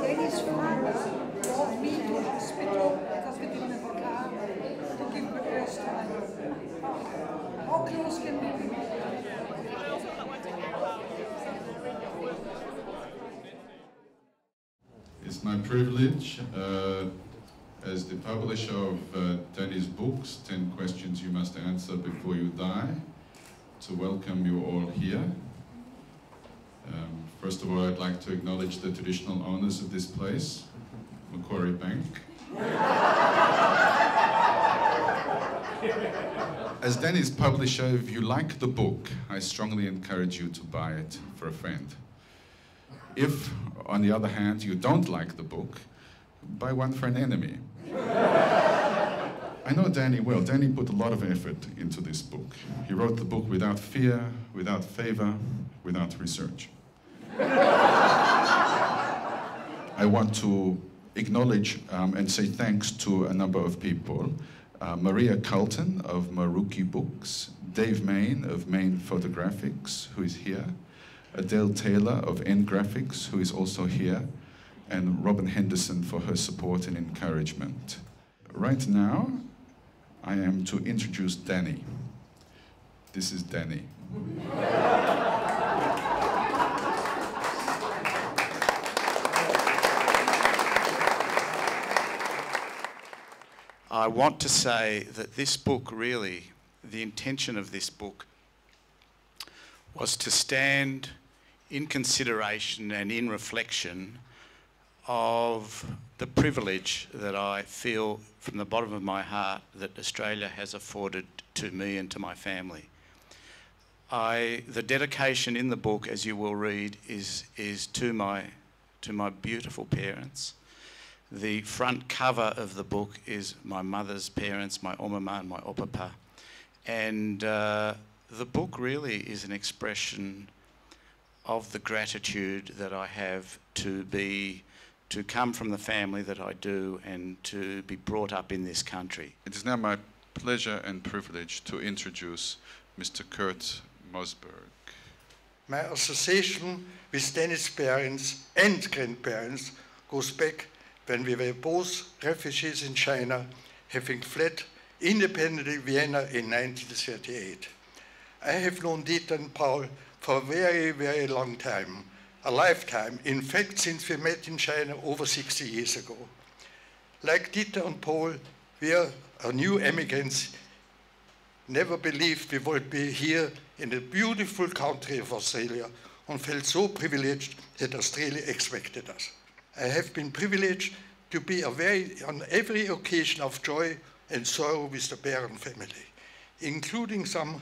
Danny's father brought me to the hospital because we didn't have a car to give the first time. How close can we be? It's my privilege as the publisher of Danny's books, 10 Questions You Must Answer Before You Die, to welcome you all here. First of all, I'd like to acknowledge the traditional owners of this place, Macquarie Bank. As Danny's publisher, if you like the book, I strongly encourage you to buy it for a friend. If, on the other hand, you don't like the book, buy one for an enemy. I know Danny well. Danny put a lot of effort into this book. He wrote the book without fear, without favor, without research. I want to acknowledge and say thanks to a number of people. Maria Carlton of Maruki Books, Dave Main of Main Photographics, who is here, Adele Taylor of N Graphics, who is also here, and Robin Henderson for her support and encouragement. Right now, I am to introduce Danny. This is Danny. I want to say that this book really, the intention of this book was to stand in consideration and in reflection of the privilege that I feel from the bottom of my heart that Australia has afforded to me and to my family. The dedication in the book, as you will read, is to my beautiful parents. The front cover of the book is my mother's parents, my omama and my opapa. And the book really is an expression of the gratitude that I have to come from the family that I do and to be brought up in this country. It is now my pleasure and privilege to introduce Mr. Kurt Mosberg. My association with Danny's parents and grandparents goes back when we were both refugees in China, having fled independently Vienna in 1938. I have known Dieter and Paul for a very, very long time, a lifetime, in fact, since we met in China over 60 years ago. Like Dieter and Paul, we are new immigrants, never believed we would be here in the beautiful country of Australia and felt so privileged that Australia expected us. I have been privileged to be on every occasion of joy and sorrow with the Beran family, including some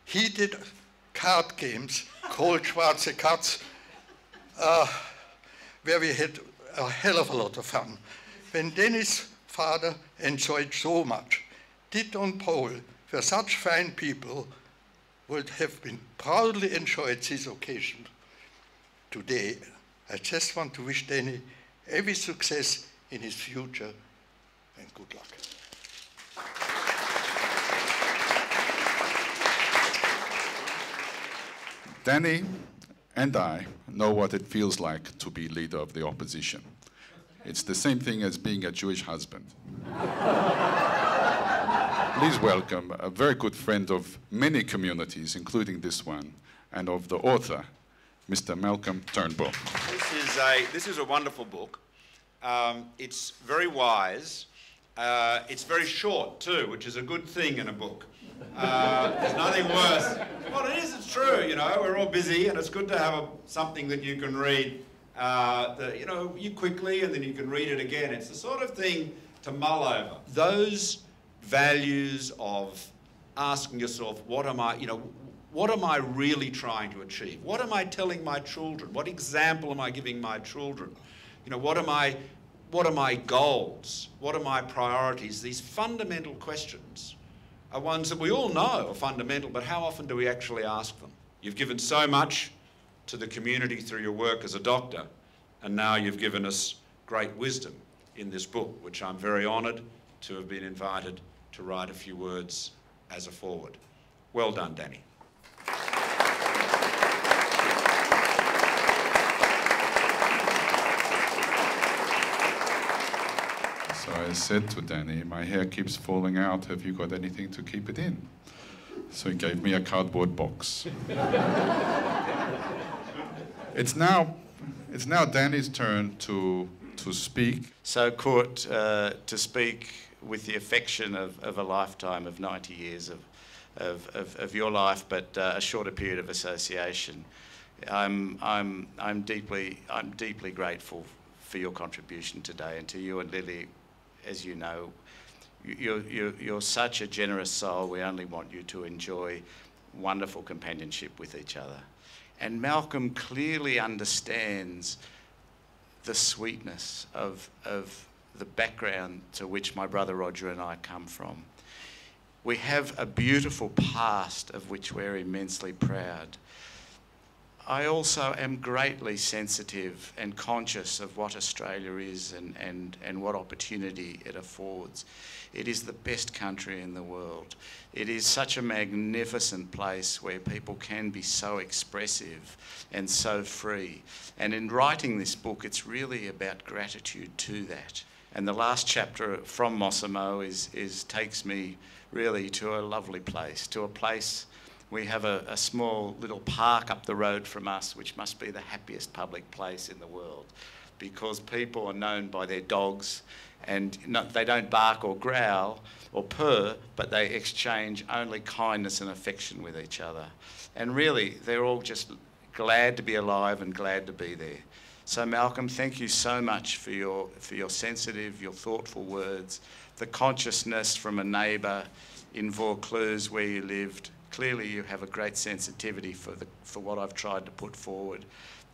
heated card games called Schwarze Katz, where we had a hell of a lot of fun. When Danny's father enjoyed so much, Dieter and Paul were such fine people, would have been proudly enjoyed this occasion today. I just want to wish Danny every success in his future and good luck. Danny and I know what it feels like to be leader of the opposition. It's the same thing as being a Jewish husband. Please welcome a very good friend of many communities, including this one, and of the author, Mr. Malcolm Turnbull. This is a wonderful book. It's very wise. It's very short too, which is a good thing in a book. There's nothing worse. Well, it is. It's true. You know, we're all busy, and it's good to have something that you can read You quickly and then you can read it again. It's the sort of thing to mull over. Those values of asking yourself, what am I really trying to achieve? What am I telling my children? What example am I giving my children? What are my goals? What are my priorities? These fundamental questions are ones that we all know are fundamental, but how often do we actually ask them? You've given so much to the community through your work as a doctor, and now you've given us great wisdom in this book, which I'm very honoured to have been invited to write a few words as a foreword. Well done, Danny. So I said to Danny, my hair keeps falling out, have you got anything to keep it in? So he gave me a cardboard box. It's now Danny's turn to speak. So, Court, to speak with the affection of a lifetime of 90 years of your life, but a shorter period of association, I'm deeply grateful for your contribution today, and to you and Lily, as you know, you're such a generous soul. We only want you to enjoy wonderful companionship with each other. And Malcolm clearly understands the sweetness of the background to which my brother Roger and I come from. We have a beautiful past of which we're immensely proud. I also am greatly sensitive and conscious of what Australia is and what opportunity it affords. It is the best country in the world. It is such a magnificent place where people can be so expressive and so free. And in writing this book, it's really about gratitude to that. And the last chapter from Mossimo takes me really to a lovely place, to a place. We have a small little park up the road from us, which must be the happiest public place in the world, because people are known by their dogs, and they don't bark or growl or purr, but they exchange only kindness and affection with each other. And really, they're all just glad to be alive and glad to be there. So Malcolm, thank you so much for your sensitive, your thoughtful words, the consciousness from a neighbour in Vaucluse where you lived. Clearly you have a great sensitivity for what I've tried to put forward,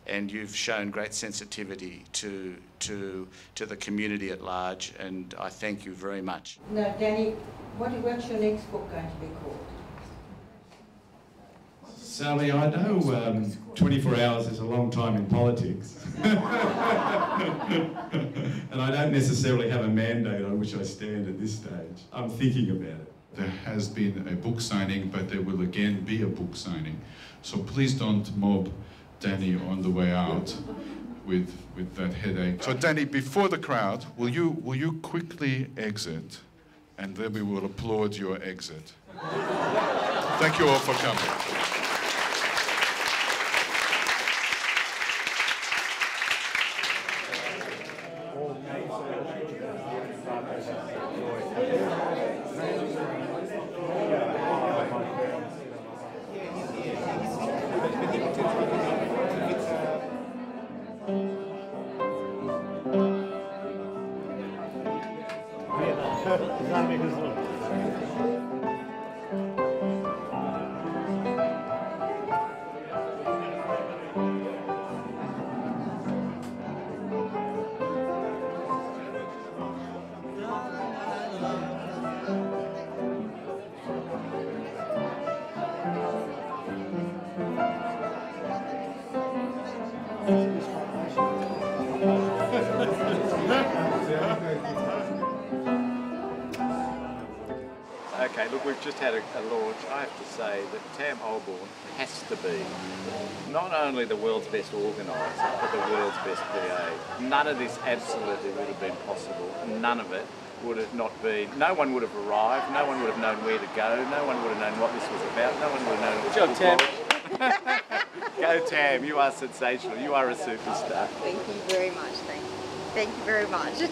and you've shown great sensitivity to the community at large, and I thank you very much. Now, Danny, what's your next book going to be called? Sally, I know 24 hours is a long time in politics. And I don't necessarily have a mandate on which I stand at this stage. I'm thinking about it. There has been a book signing, but there will again be a book signing. So please don't mob Danny on the way out with that headache. So Danny, before the crowd, will you quickly exit, and then we will applaud your exit. Thank you all for coming. Okay, look, we've just had a launch. I have to say that Tam Holborn has to be not only the world's best organiser, but the world's best PA. None of this absolutely would have been possible. None of it would have not been. No one would have arrived. No one would have known where to go. No one would have known what this was about. No one would have known. Good job, Tam. Go, Tam. You are sensational. You are a superstar. Thank you very much. Thank you very much.